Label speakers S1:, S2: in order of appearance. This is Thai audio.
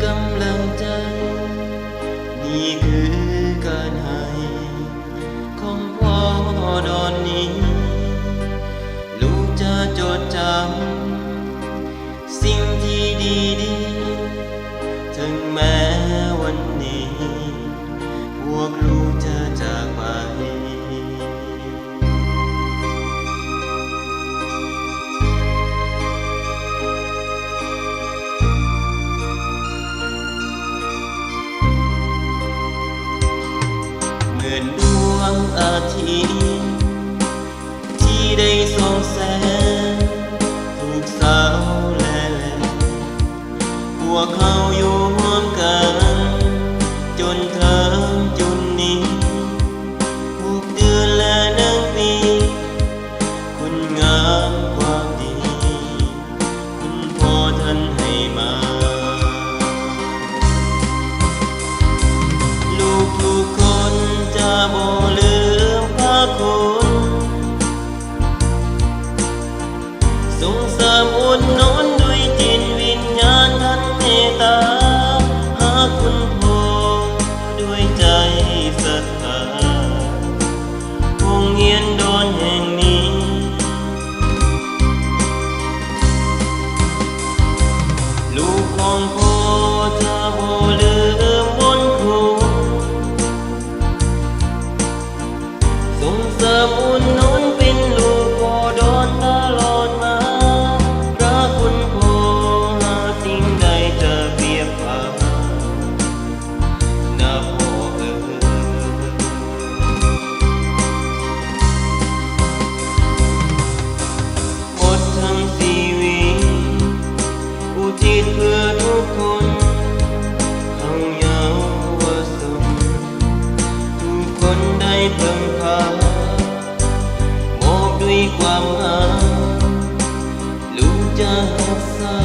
S1: กำลังใจนี่คือการให้ของพ่อดอนนี้ลูกจะจดจำสิ่งที่ดีๆถึงแม้วันนี้พวกลูกจะจากไปเหมือนดวงอาทิตย์ที่ได้ส่องแสงทุกเช้าและแลงพวกเขาอยู่ร่วมกันจนเทิงจุดนี้6 เดือนและ1 ปีคุณงามความดีคุณพ่อท่านให้มาลูกทุกคนจะบ่ลืมพระคุณส่งเสริมอุดหนุนด้วยจิตวิญญาณท่านเมตตาหาคุณพ่อด้วยใจศรัทธาโรงเรียนดอนแห่งนี้ลูกของพ่อจะบ่ลืมบุญคุณส่งเสริมอุดหนุนเป็นลูกพ่อดอนตลอดมารักคุณพ่อหาสิ่งใดจะเปรียบพานะพ่อหมดทั้งชีวิตอุทิศเพื่อทุกคนทั้งเยาวชนทุกคนได้เพิ่งพามอบด้วยความหาลูกจะรักษา